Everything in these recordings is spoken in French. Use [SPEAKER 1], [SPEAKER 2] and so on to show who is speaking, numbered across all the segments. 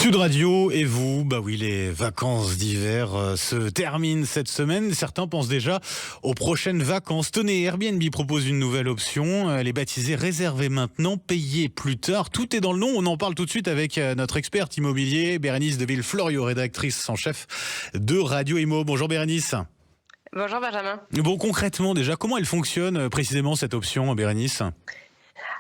[SPEAKER 1] Sud Radio et vous, bah oui, les vacances d'hiver se terminent cette semaine. Certains pensent déjà aux prochaines vacances. Tenez, Airbnb propose une nouvelle option. Elle est baptisée Réservez maintenant, payez plus tard. Tout est dans le nom. On en parle tout de suite avec notre experte immobilier, Bérénice Deville-Florio, rédactrice en chef de Radio Imo. Bonjour Bérénice.
[SPEAKER 2] Bonjour Benjamin.
[SPEAKER 1] Bon, concrètement déjà, comment elle fonctionne précisément cette option, Bérénice ?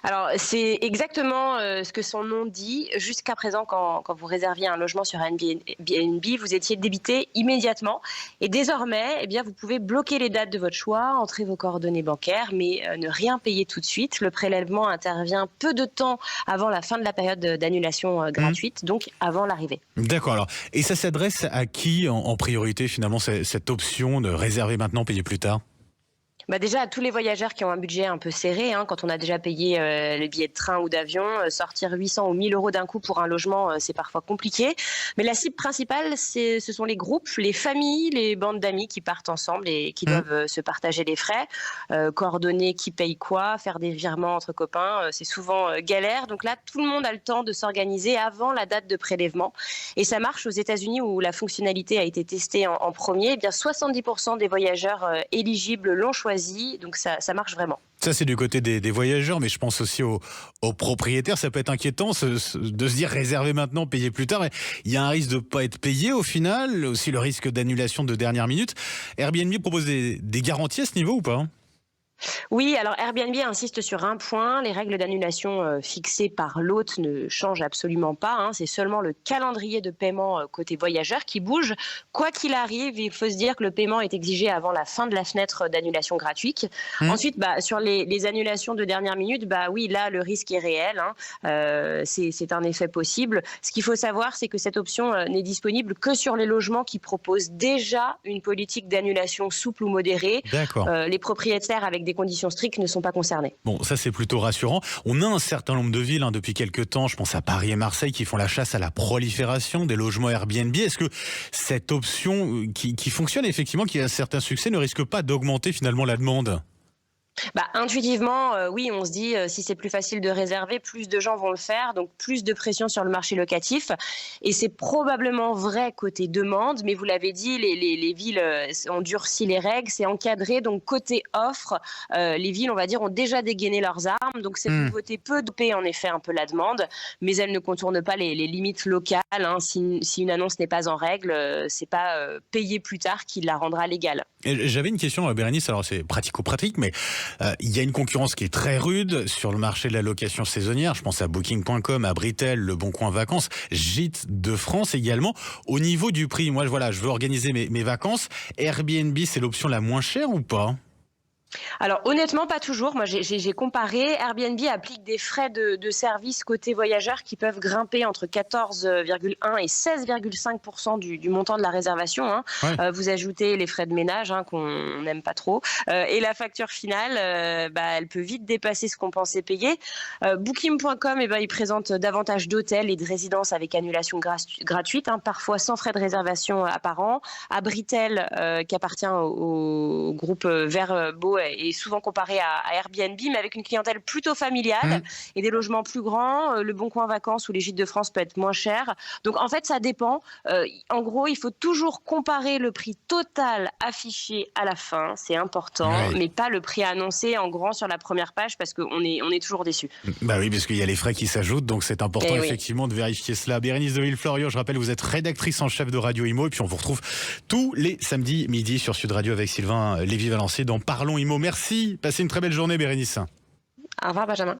[SPEAKER 2] Alors, c'est exactement ce que son nom dit. Jusqu'à présent, quand vous réserviez un logement sur Airbnb, vous étiez débité immédiatement. Et désormais, eh bien, vous pouvez bloquer les dates de votre choix, entrer vos coordonnées bancaires, mais ne rien payer tout de suite. Le prélèvement intervient peu de temps avant la fin de la période d'annulation gratuite, donc avant l'arrivée.
[SPEAKER 1] D'accord. Alors, et ça s'adresse à qui en priorité finalement cette option de réserver maintenant, payer plus tard ?
[SPEAKER 2] Bah déjà, à tous les voyageurs qui ont un budget un peu serré, quand on a déjà payé les billets de train ou d'avion, sortir 800 ou 1000 euros d'un coup pour un logement, c'est parfois compliqué. Mais la cible principale, ce sont les groupes, les familles, les bandes d'amis qui partent ensemble et qui doivent se partager les frais, coordonner qui paye quoi, faire des virements entre copains, c'est souvent galère. Donc là, tout le monde a le temps de s'organiser avant la date de prélèvement. Et ça marche aux États-Unis où la fonctionnalité a été testée en premier. Eh bien, 70% des voyageurs éligibles l'ont choisi. Donc ça marche vraiment.
[SPEAKER 1] Ça, c'est du côté des voyageurs, mais je pense aussi aux propriétaires. Ça peut être inquiétant de se dire réserver maintenant, payer plus tard. Il y a un risque de ne pas être payé au final, aussi le risque d'annulation de dernière minute. Airbnb propose des garanties à ce niveau ou pas ?
[SPEAKER 2] Oui, alors Airbnb insiste sur un point, les règles d'annulation fixées par l'hôte ne changent absolument pas. C'est seulement le calendrier de paiement côté voyageur qui bouge. Quoi qu'il arrive, il faut se dire que le paiement est exigé avant la fin de la fenêtre d'annulation gratuite. Ensuite, sur les annulations de dernière minute, oui, là, le risque est réel. C'est un effet possible. Ce qu'il faut savoir, c'est que cette option n'est disponible que sur les logements qui proposent déjà une politique d'annulation souple ou modérée.
[SPEAKER 1] D'accord.
[SPEAKER 2] Les propriétaires avec des conditions strictes ne sont pas concernés.
[SPEAKER 1] Bon, ça c'est plutôt rassurant. On a un certain nombre de villes depuis quelques temps, je pense à Paris et Marseille, qui font la chasse à la prolifération des logements Airbnb. Est-ce que cette option qui fonctionne effectivement, qui a un certain succès, ne risque pas d'augmenter finalement la demande ?
[SPEAKER 2] Intuitivement, oui, on se dit si c'est plus facile de réserver, plus de gens vont le faire, donc plus de pression sur le marché locatif. Et c'est probablement vrai côté demande, mais vous l'avez dit, les villes ont durci les règles, c'est encadré. Donc côté offre, les villes, on va dire, ont déjà dégainé leurs armes. Donc cette nouveauté peut doper en effet un peu la demande, mais elle ne contourne pas les limites locales. Si une annonce n'est pas en règle, c'est pas payer plus tard qui la rendra légale.
[SPEAKER 1] Et j'avais une question, Bérénice, alors c'est pratico-pratique, mais il y a une concurrence qui est très rude sur le marché de la location saisonnière. Je pense à Booking.com, à Britel, Le Bon Coin Vacances, Gîtes de France également. Au niveau du prix, moi je veux organiser mes vacances. Airbnb, c'est l'option la moins chère ou pas ?
[SPEAKER 2] Alors honnêtement, pas toujours. Moi, j'ai comparé. Airbnb applique des frais de service côté voyageurs qui peuvent grimper entre 14,1 et 16,5% du montant de la réservation.
[SPEAKER 1] Ouais.
[SPEAKER 2] Vous ajoutez les frais de ménage qu'on n'aime pas trop. Et la facture finale, elle peut vite dépasser ce qu'on pensait payer. Booking.com, il présente davantage d'hôtels et de résidences avec annulation gratuite, parfois sans frais de réservation apparent. À Britel, qui appartient au groupe Verbo, est souvent comparé à Airbnb, mais avec une clientèle plutôt familiale et des logements plus grands. Le Bon Coin Vacances ou les Gîtes de France peut être moins cher. Donc en fait, ça dépend. En gros, il faut toujours comparer le prix total affiché à la fin, c'est important, mais pas le prix annoncé en grand sur la première page parce qu'on est toujours déçu.
[SPEAKER 1] Oui, parce qu'il y a les frais qui s'ajoutent, donc c'est important effectivement de vérifier cela. Bérénice Deville-Florio, je rappelle, vous êtes rédactrice en chef de Radio Imo, et puis on vous retrouve tous les samedis midi sur Sud Radio avec Sylvain Lévy-Valency dans Parlons Imo. Merci, passez une très belle journée Bérénice.
[SPEAKER 2] Au revoir Benjamin.